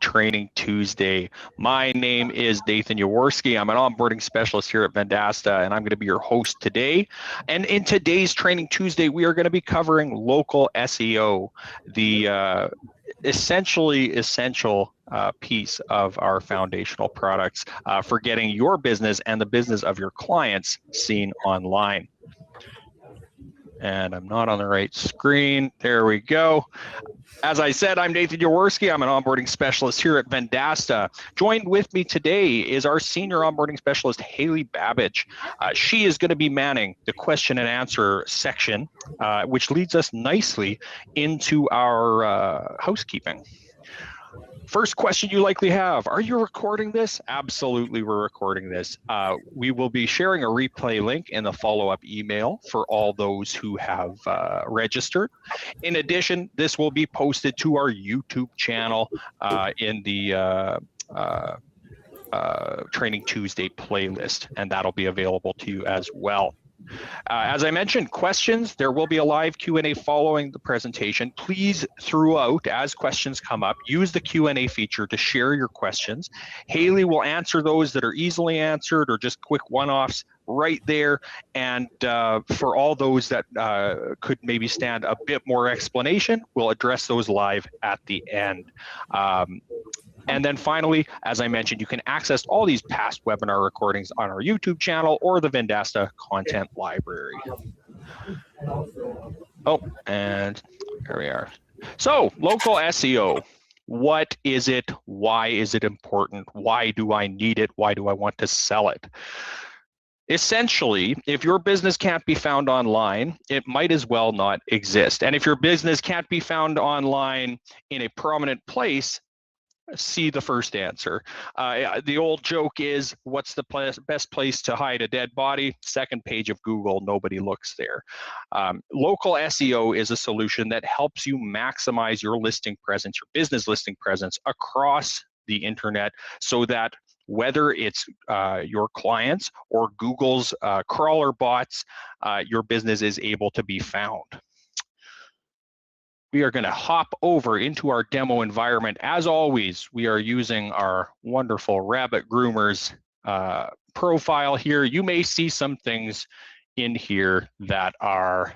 Training Tuesday. My name is Nathan Yaworski. I'm an onboarding specialist here at Vendasta, and I'm going to be your host today. And in today's Training Tuesday, we are going to be covering local SEO, the essential piece of our foundational products for getting your business and the business of your clients seen online. And I'm not on the right screen. There we go. As I said, I'm Nathan Yaworski. I'm an onboarding specialist here at Vendasta. Joined with me today is our senior onboarding specialist, Haley Babich. She is going to be manning the question and answer section, which leads us nicely into our housekeeping. First question you likely have, are you recording this? Absolutely, we're recording this. We will be sharing a replay link in the follow-up email for all those who have registered. In addition, this will be posted to our YouTube channel in the Training Tuesday playlist, and that'll be available to you as well. As I mentioned, questions, there will be a live Q&A following the presentation. Please, throughout, as questions come up, use the Q&A feature to share your questions. Haley will answer those that are easily answered or just quick one-offs right there. And for all those that could maybe stand a bit more explanation, we'll address those live at the end. And then finally, as I mentioned, you can access all these past webinar recordings on our YouTube channel or the Vendasta content library. Oh, and here we are. So, local SEO. What is it? Why is it important? Why do I need it? Why do I want to sell it? Essentially, if your business can't be found online, it might as well not exist. And if your business can't be found online in a prominent place, see the first answer. The old joke is, what's the best place to hide a dead body? Second page of Google, nobody looks there. Local SEO is a solution that helps you maximize your listing presence, your business listing presence across the internet, so that whether it's your clients or Google's crawler bots, your business is able to be found. We are going to hop over into our demo environment. As always, we are using our wonderful Rabbit Groomers profile here. You may see some things in here that are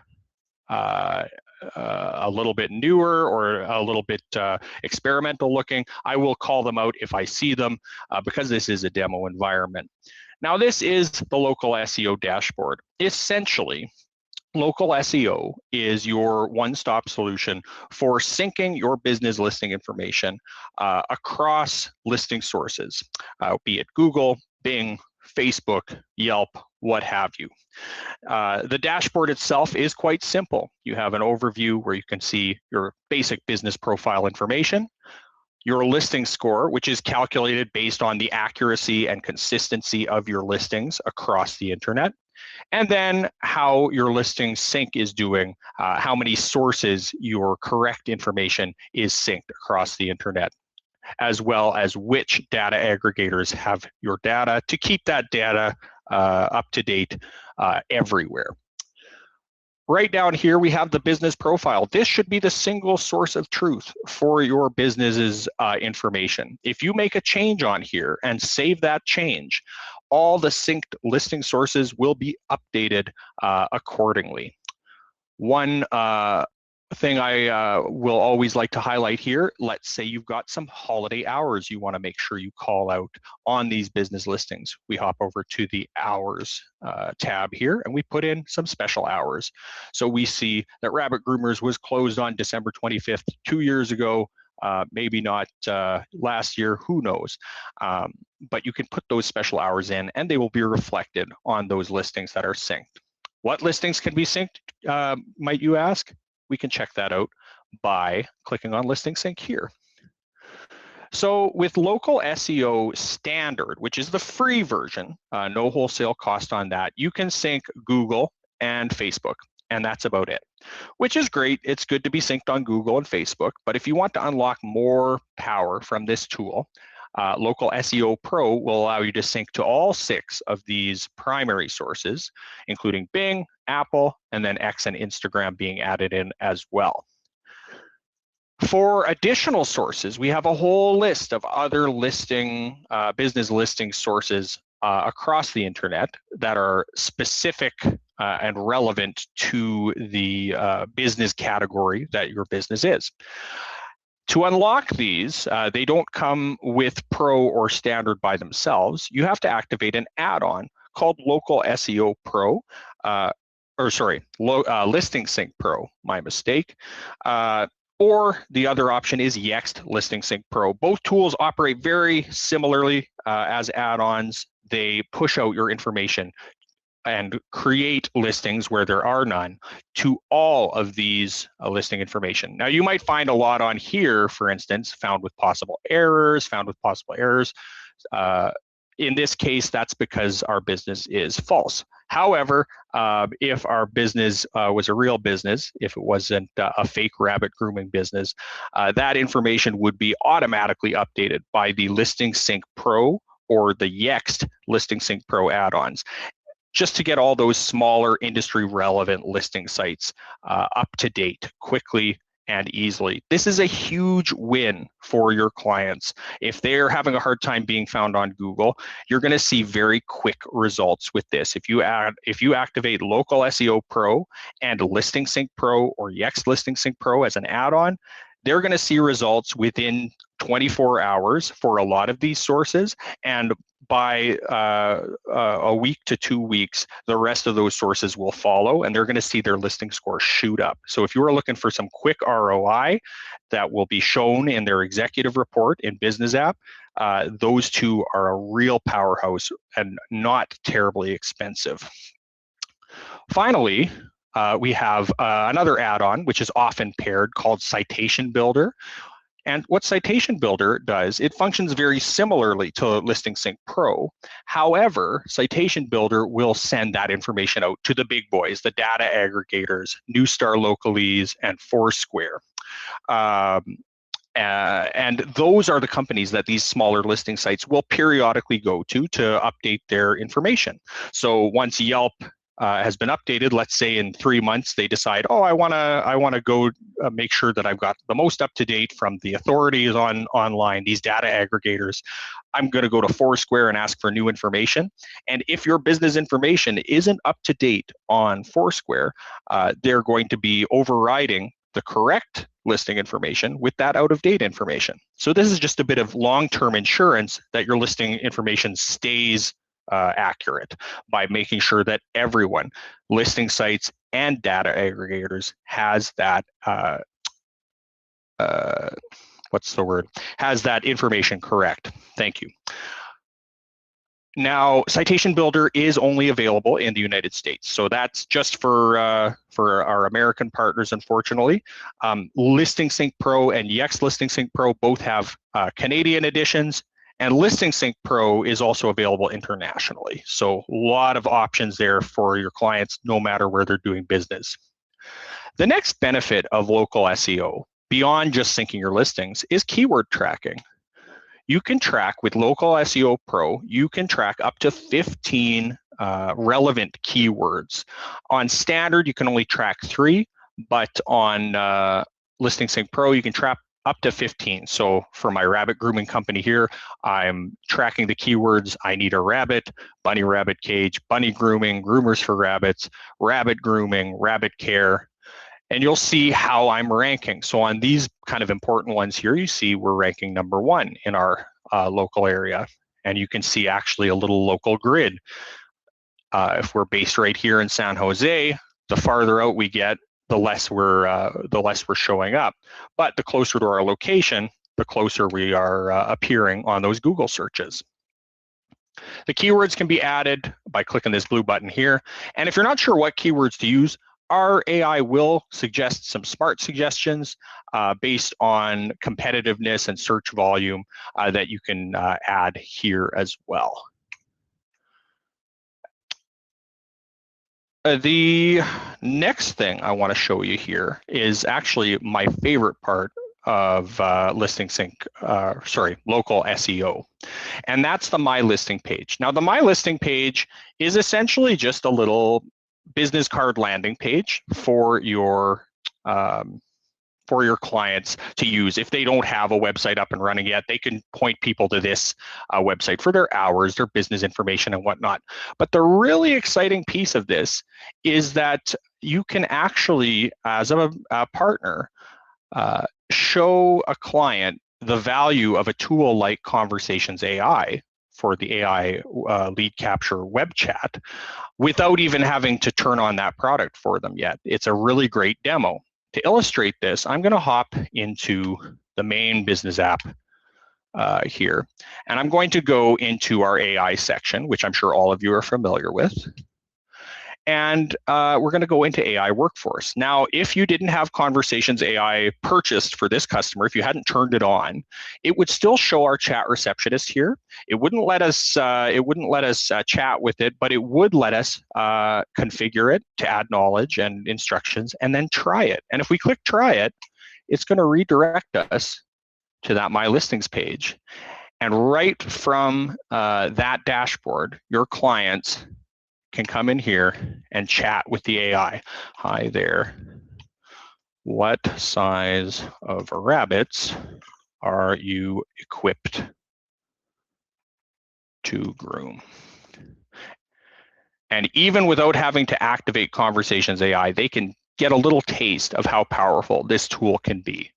a little bit newer or a little bit experimental looking. I will call them out if I see them because this is a demo environment. Now, this is the local SEO dashboard. Essentially, local SEO is your one-stop solution for syncing your business listing information across listing sources, be it Google, Bing, Facebook, Yelp, what have you. The dashboard itself is quite simple. You have an overview where you can see your basic business profile information, your listing score, which is calculated based on the accuracy and consistency of your listings across the internet, and then how your listing sync is doing, how many sources your correct information is synced across the internet, as well as which data aggregators have your data to keep that data up to date everywhere. Right down here, we have the business profile. This should be the single source of truth for your business's information. If you make a change on here and save that change, all the synced listing sources will be updated accordingly. One thing I will always like to highlight here, let's say you've got some holiday hours you want to make sure you call out on these business listings. We hop over to the hours tab here and we put in some special hours. So we see that Rabbit Groomers was closed on December 25th, 2 years ago. Maybe not last year, who knows? But you can put those special hours in and they will be reflected on those listings that are synced. What listings can be synced, might you ask? We can check that out by clicking on Listing Sync here. So with local SEO standard, which is the free version, no wholesale cost on that, you can sync Google and Facebook, and that's about it, which is great. It's good to be synced on Google and Facebook, but if you want to unlock more power from this tool, Local SEO Pro will allow you to sync to all 6 of these primary sources, including Bing, Apple, and then X and Instagram being added in as well. For additional sources, we have a whole list of other business listing sources across the internet that are specific and relevant to the business category that your business is. To unlock these, they don't come with Pro or Standard by themselves. You have to activate an add-on called Local SEO Pro, Listing Sync Pro, my mistake. Or the other option is Yext Listing Sync Pro. Both tools operate very similarly as add-ons. They push out your information and create listings where there are none to all of these listing information. Now, you might find a lot on here, for instance, found with possible errors. In this case, that's because our business is false. However, if our business was a real business, if it wasn't a fake rabbit grooming business, that information would be automatically updated by the Listing Sync Pro or the Yext Listing Sync Pro add-ons, just to get all those smaller industry relevant listing sites up to date quickly and easily. This is a huge win for your clients. If they're having a hard time being found on Google, you're going to see very quick results with this. If you activate Local SEO Pro and Listing Sync Pro or Yext Listing Sync Pro as an add-on, they're going to see results within 24 hours for a lot of these sources, and by a week to 2 weeks, the rest of those sources will follow, and they're going to see their listing score shoot up. So if you are looking for some quick ROI that will be shown in their executive report in Business App, those two are a real powerhouse and not terribly expensive. Finally, we have another add-on, which is often paired, called Citation Builder. And what Citation Builder does, it functions very similarly to Listing Sync Pro. However, Citation Builder will send that information out to the big boys, the data aggregators, Newstar Localese, and Foursquare. And those are the companies that these smaller listing sites will periodically go to update their information. So once Yelp has been updated, let's say in 3 months, they decide, oh, I want to go make sure that I've got the most up to date from the authorities online, these data aggregators. I'm going to go to Foursquare and ask for new information. And if your business information isn't up to date on Foursquare, they're going to be overriding the correct listing information with that out-of-date information. So this is just a bit of long-term insurance that your listing information stays accurate by making sure that everyone, listing sites and data aggregators, has that has that information correct. Thank you. Now, Citation Builder is only available in the United States, so that's just for our American partners, unfortunately. Listing Sync Pro and Yext Listing Sync Pro both have Canadian editions, and Listing Sync Pro is also available internationally. So a lot of options there for your clients, no matter where they're doing business. The next benefit of local SEO, beyond just syncing your listings, is keyword tracking. You can track with Local SEO Pro, you can track up to 15 relevant keywords. On Standard, you can only track 3, but on Listing Sync Pro, you can track up to 15. So for my rabbit grooming company here, I'm tracking the keywords: I need a rabbit, bunny rabbit cage, bunny grooming, groomers for rabbits, rabbit grooming, rabbit care. And you'll see how I'm ranking. So on these kind of important ones here, you see we're ranking #1 in our local area. And you can see actually a little local grid. If we're based right here in San Jose, the farther out we get, the less we're showing up. But the closer to our location, the closer we are appearing on those Google searches. The keywords can be added by clicking this blue button here. And if you're not sure what keywords to use, our AI will suggest some smart suggestions based on competitiveness and search volume that you can add here as well. The next thing I want to show you here is actually my favorite part of Local SEO, and that's the My Listing page. Now, the My Listing page is essentially just a little business card landing page for your for your clients to use. If they don't have a website up and running yet, they can point people to this website for their hours, their business information and whatnot. But the really exciting piece of this is that you can actually, as a partner, show a client the value of a tool like Conversations AI for the AI lead capture web chat without even having to turn on that product for them yet. It's a really great demo. To illustrate this, I'm going to hop into the main business app here, and I'm going to go into our AI section, which I'm sure all of you are familiar with. And we're going to go into AI Workforce. Now, if you didn't have Conversations AI purchased for this customer, if you hadn't turned it on, it would still show our chat receptionist here. It wouldn't let us. Chat with it, but it would let us configure it to add knowledge and instructions, and then try it. And if we click Try It, it's going to redirect us to that My Listings page. And right from that dashboard, your clients can come in here and chat with the AI. Hi there. What size of rabbits are you equipped to groom? And even without having to activate Conversations AI, they can get a little taste of how powerful this tool can be.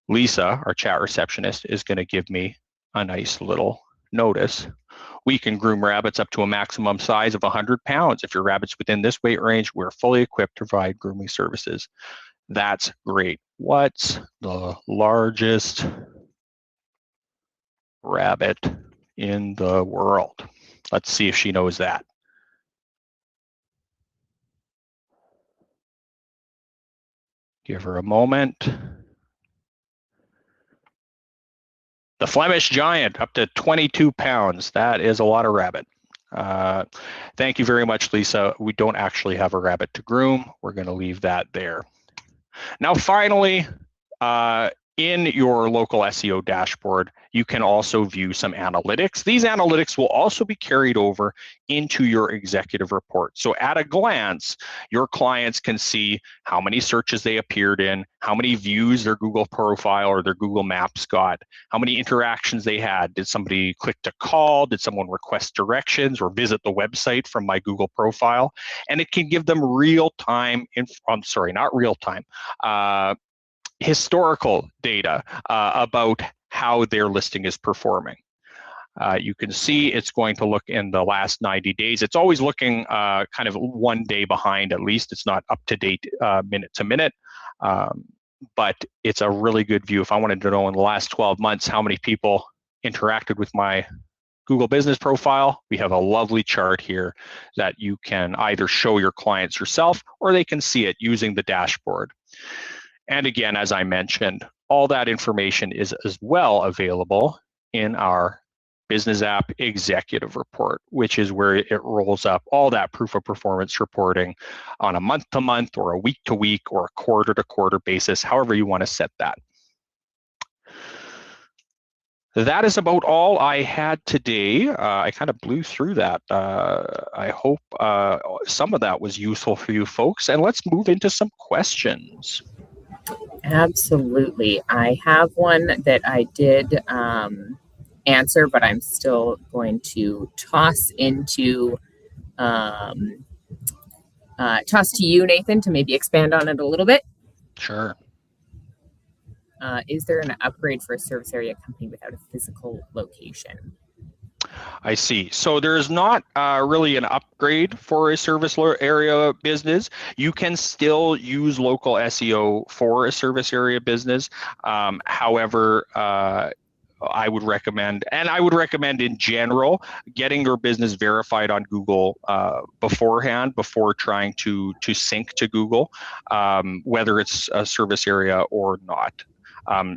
Lisa, our chat receptionist, is going to give me a nice little notice. We can groom rabbits up to a maximum size of 100 pounds. If your rabbit's within this weight range, we're fully equipped to provide grooming services. That's great. What's the largest rabbit in the world? Let's see if she knows that. Give her a moment. The Flemish Giant, up to 22 pounds. That is a lot of rabbit. Thank you very much, Lisa. We don't actually have a rabbit to groom. We're going to leave that there. Now, finally, in your local SEO dashboard, you can also view some analytics. These analytics will also be carried over into your executive report. So at a glance, your clients can see how many searches they appeared in, how many views their Google profile or their Google Maps got, how many interactions they had. Did somebody click to call? Did someone request directions or visit the website from my Google profile? And it can give them real-time, I'm sorry, not real-time, historical data about how their listing is performing. You can see it's going to look in the last 90 days. It's always looking kind of 1 day behind at least. It's not up to date minute to minute, but it's a really good view. If I wanted to know in the last 12 months how many people interacted with my Google business profile, we have a lovely chart here that you can either show your clients yourself or they can see it using the dashboard. And again, as I mentioned, all that information is as well available in our Business App Executive Report, which is where it rolls up all that proof of performance reporting on a month-to-month or a week-to-week or a quarter-to-quarter basis, however you want to set that. That is about all I had today. I kind of blew through that. I hope some of that was useful for you folks. And let's move into some questions. Absolutely. I have one that I did answer, but I'm still going to toss to you, Nathan, to maybe expand on it a little bit. Sure. Is there an upgrade for a service area company without a physical location? I see. So there's not really an upgrade for a service area business. You can still use local SEO for a service area business. However, I would recommend, and I would recommend in general, getting your business verified on Google beforehand, before trying to sync to Google, whether it's a service area or not.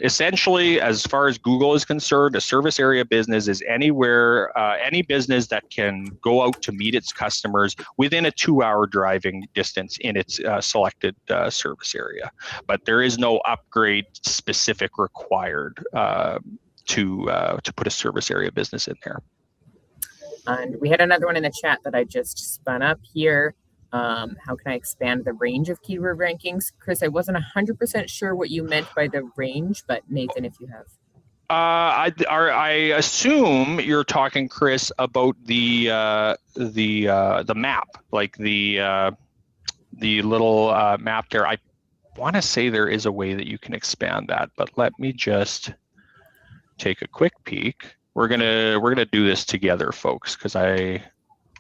Essentially, as far as Google is concerned, a service area business is anywhere, any business that can go out to meet its customers within a 2-hour driving distance in its selected service area. But there is no upgrade specific required to put a service area business in there. And we had another one in the chat that I just spun up here. How can I expand the range of keyword rankings? Chris, I wasn't 100% sure what you meant by the range, but Nathan, if you have. I assume you're talking, Chris, about the map, like the little map there. I want to say there is a way that you can expand that, but let me just take a quick peek. We're gonna do this together, folks, because I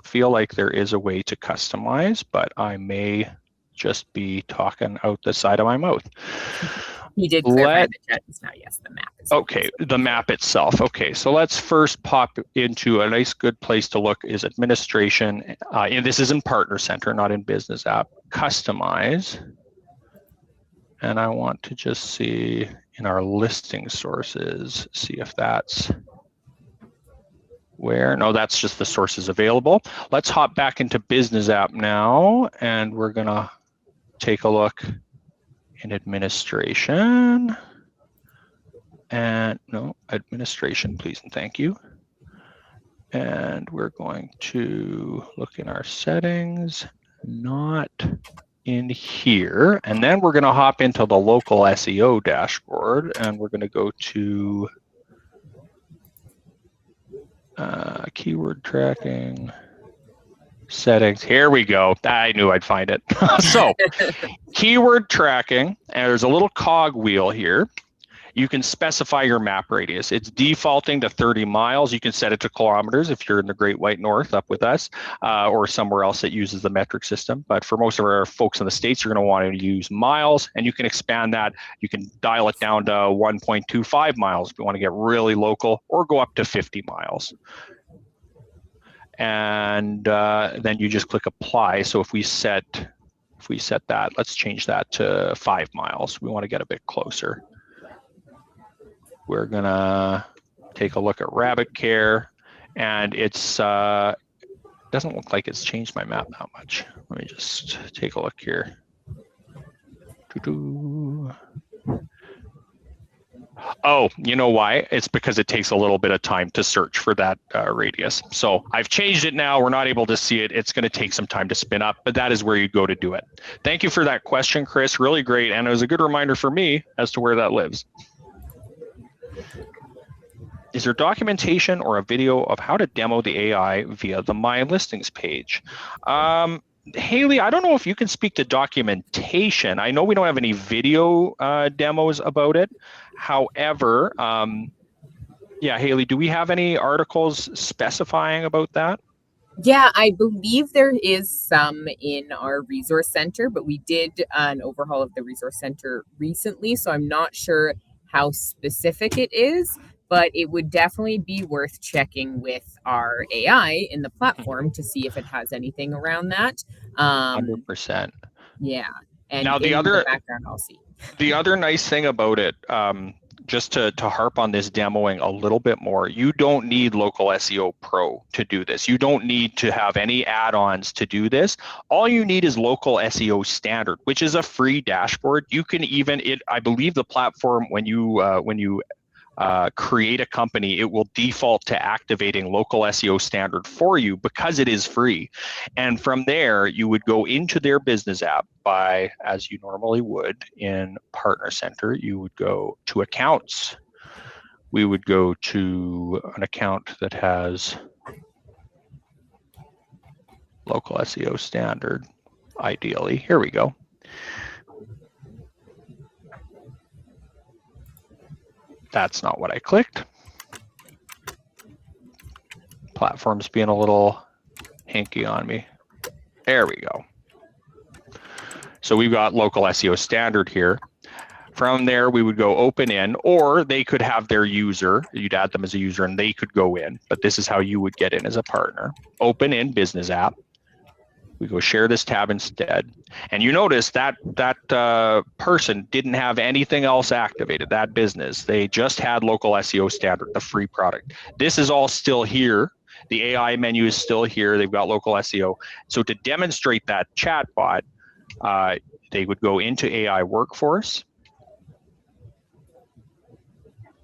feel like there is a way to customize, but I may just be talking out the side of my mouth. You did clarify the chat just now. Yes, the map is. Okay, the map itself. Okay, so let's first pop into a nice good place to look is administration. And this is in Partner Center, not in Business App. Customize. And I want to just see in our listing sources, see if that's where. No, that's just the sources available. Let's hop back into Business App now, and we're gonna take a look in administration. And no, administration, please and thank you. And we're going to look in our settings, not in here. And then we're going to hop into the local SEO dashboard, and we're going to go to keyword tracking, settings. Here we go. I knew I'd find it. So keyword tracking, and there's a little cog wheel here. You can specify your map radius. It's defaulting to 30 miles. You can set it to kilometers if you're in the Great White North up with us, or somewhere else that uses the metric system. But for most of our folks in the States, you're going to want to use miles, and you can expand that. You can dial it down to 1.25 miles if you want to get really local, or go up to 50 miles. And then you just click apply. So if we set that, let's change that to 5 miles. We want to get a bit closer. We're gonna take a look at Rabbit Care, and it's doesn't look like it's changed my map that much. Let me just take a look here. Oh, you know why? It's because it takes a little bit of time to search for that radius. So I've changed it now. We're not able to see it. It's going to take some time to spin up, but that is where you go to do it. Thank you for that question, Chris. Really great. And it was a good reminder for me as to where that lives. Is there documentation or a video of how to demo the AI via the My Listings page? Haley, I don't know if you can speak to documentation. I know we don't have any video demos about it. However, yeah, Haley, do we have any articles specifying about that? Yeah, I believe there is some in our resource center, but we did an overhaul of the resource center recently, so I'm not sure how specific it is, but it would definitely be worth checking with our AI in the platform to see if it has anything around that. 100%. Yeah. And now the background I'll see. The other nice thing about it, just to harp on this demoing a little bit more, you don't need Local SEO Pro to do this. You don't need to have any add-ons to do this. All you need is Local SEO Standard, which is a free dashboard. You can even, I believe the platform, when you create a company, it will default to activating Local SEO Standard for you because it is free. And from there, you would go into their business app by, as you normally would in Partner Center, you would go to accounts. We would go to an account that has Local SEO Standard, ideally. Here we go. That's not what I clicked. Platform's being a little hinky on me. There we go. So we've got Local SEO Standard here. From there, we would go open in, or they could have their user. You'd add them as a user and they could go in, but this is how you would get in as a partner. Open in Business App. We go share this tab instead. And you notice that person didn't have anything else activated, that business. They just had Local SEO Standard, the free product. This is all still here. The AI menu is still here. They've got Local SEO. So to demonstrate that chatbot, they would go into AI Workforce.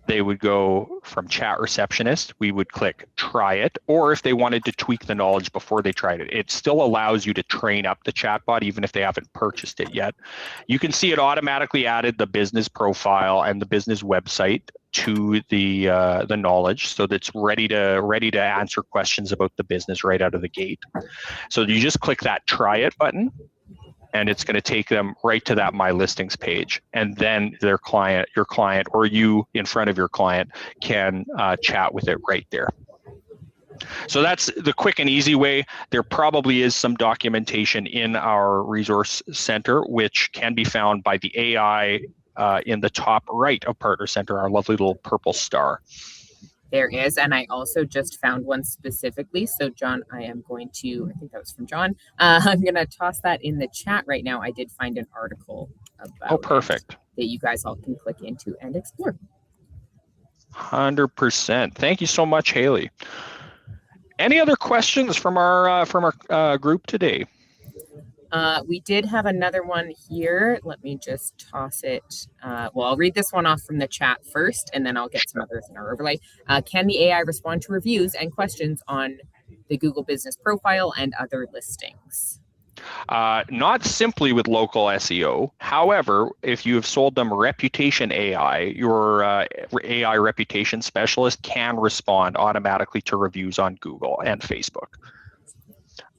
they would go from chat receptionist, we would click try it, or if they wanted to tweak the knowledge before they tried it, it still allows you to train up the chatbot even if they haven't purchased it yet. You can see it automatically added the business profile and the business website to the knowledge, so that's ready to answer questions about the business right out of the gate. So you just click that try it button, and it's going to take them right to that My Listings page. And then your client, or you in front of your client can chat with it right there. So that's the quick and easy way. There probably is some documentation in our resource center, which can be found by the AI in the top right of Partner Center, our lovely little purple star. There is, and I also just found one specifically. So John, I am going to, I think that was from John. I'm going to toss that in the chat right now. I did find an article about perfect. that you guys all can click into and explore. 100%. Thank you so much, Haley. Any other questions from our group today? We did have another one here. Let me just toss it. Well, I'll read this one off from the chat first, and then I'll get some others in our overlay. Can the AI respond to reviews and questions on the Google Business Profile and other listings? Not simply with local SEO. However, if you have sold them reputation AI, your AI reputation specialist can respond automatically to reviews on Google and Facebook.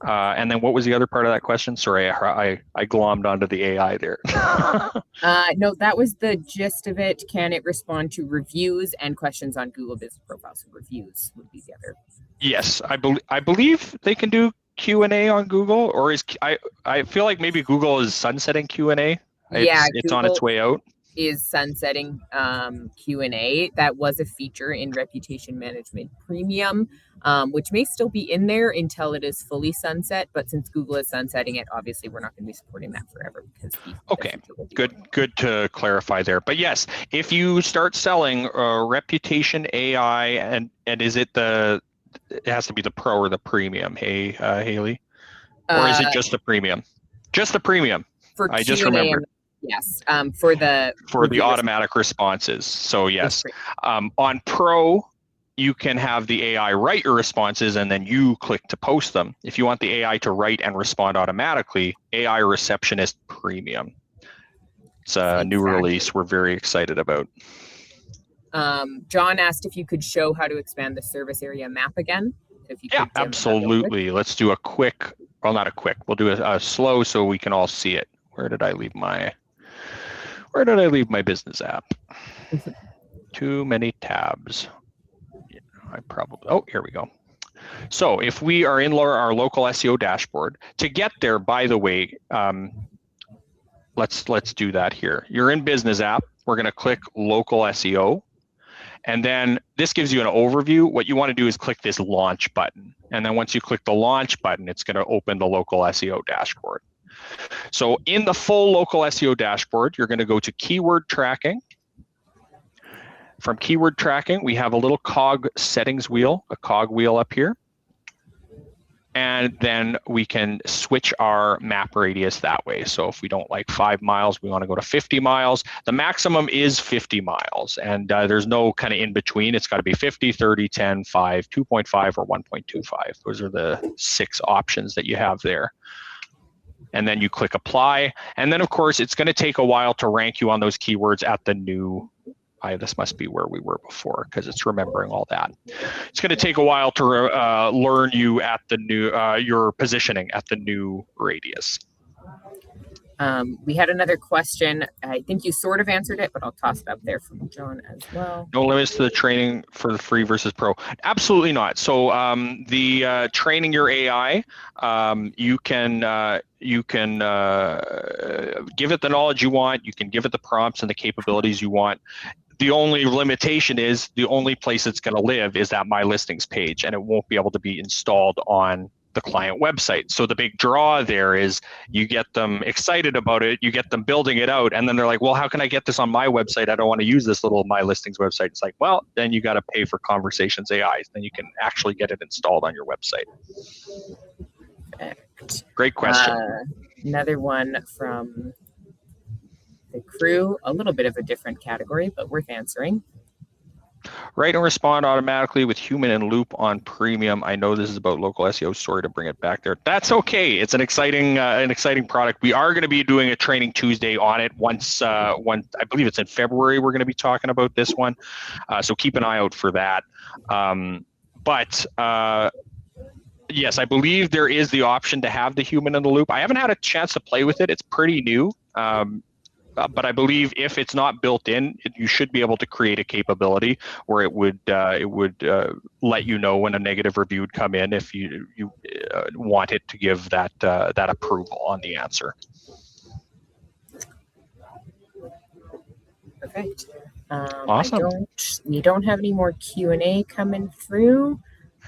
And then what was the other part of that question? Sorry, I glommed onto the AI there. No, that was the gist of it. Can it respond to reviews and questions on Google Business Profile? So reviews would be the other. Yes, I believe they can do Q&A on Google, or I feel like maybe Google is sunsetting Q&A. It's on its way out. Is sunsetting Q&A. That was a feature in Reputation Management Premium, which may still be in there until it is fully sunset. But since Google is sunsetting it, obviously we're not going to be supporting that forever because okay, good to clarify there. But yes, if you start selling Reputation AI, and is it it has to be the Pro or the Premium? Hey, Haley, or is it just the Premium? Just the Premium. I just remembered. Yes, for the automatic responses. So yes, on Pro, you can have the AI write your responses and then you click to post them. If you want the AI to write and respond automatically, AI Receptionist Premium. It's a new release we're very excited about. John asked if you could show how to expand the service area map again. If you yeah, absolutely. Let's do a quick, well, not a quick, we'll do a slow so we can all see it. Where did I leave my business app? Too many tabs. Here we go. So if we are in our local SEO dashboard, to get there, by the way, let's do that here. You're in business app. We're going to click local SEO. And then this gives you an overview. What you want to do is click this launch button. And then once you click the launch button, it's going to open the local SEO dashboard. So in the full local SEO dashboard, you're going to go to keyword tracking. From keyword tracking, we have a little cog settings wheel, a cog wheel up here. And then we can switch our map radius that way. So if we don't like 5 miles, we want to go to 50 miles. The maximum is 50 miles, and there's no kind of in between. It's got to be 50, 30, 10, 5, 2.5, or 1.25. Those are the 6 options that you have there. And then you click apply. And then, of course, it's going to take a while to rank you on those keywords at the new. This must be where we were before because it's remembering all that. It's going to take a while to learn you at the new your positioning at the new radius. We had another question. I think you sort of answered it, but I'll toss it up there from John as well. No limits to the training for the free versus pro. Absolutely not. So the training your AI, you can give it the knowledge you want. You can give it the prompts and the capabilities you want. The only limitation is the only place it's going to live is that My Listings page, and it won't be able to be installed on the client website. So the big draw there is you get them excited about it, you get them building it out, and then they're like, well, how can I get this on my website? I don't want to use this little My Listings website. It's like, well, then you got to pay for Conversations AI. Then you can actually get it installed on your website. Great question. Another one from the crew, a little bit of a different category, but worth answering. Write and respond automatically with human in loop on premium. I know this is about local SEO. Sorry to bring it back there. That's okay. It's an exciting product. We are going to be doing a training Tuesday on it once I believe it's in February. We're going to be talking about this one. So keep an eye out for that. Yes, I believe there is the option to have the human in the loop. I haven't had a chance to play with it. It's pretty new. But I believe if it's not built in, you should be able to create a capability where it would let you know when a negative review would come in if you want it to give that approval on the answer. Perfect. Awesome. We don't have any more Q&A coming through.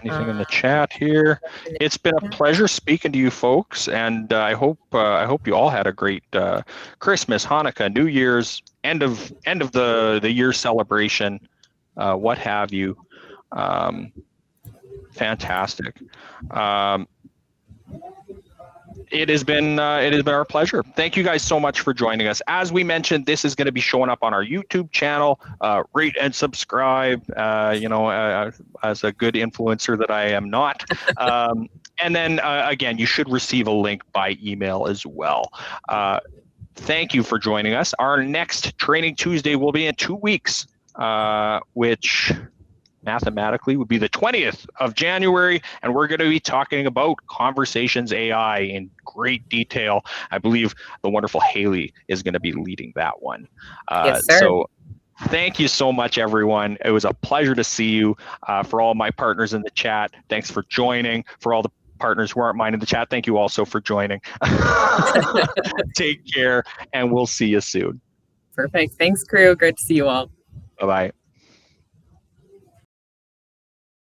Anything in the chat here? It's been a pleasure speaking to you folks, and I hope you all had a great Christmas, Hanukkah, New Year's, end of the year celebration, what have you. Fantastic. It has been our pleasure. Thank you guys so much for joining us. As we mentioned, this is going to be showing up on our YouTube channel. Rate and subscribe. As a good influencer that I am not. And then again, you should receive a link by email as well. Thank you for joining us. Our next Training Tuesday will be in 2 weeks, which mathematically would be the 20th of January, and we're going to be talking about conversations AI in great detail. I believe the wonderful Haley is going to be leading that one. Yes, sir. So thank you so much, everyone. It was a pleasure to see you. For all my partners in the chat, thanks for joining. For all the partners who aren't mine in the chat, thank you also for joining. Take care, and we'll see you soon. Perfect. Thanks, crew. Great to see you all. Bye-bye.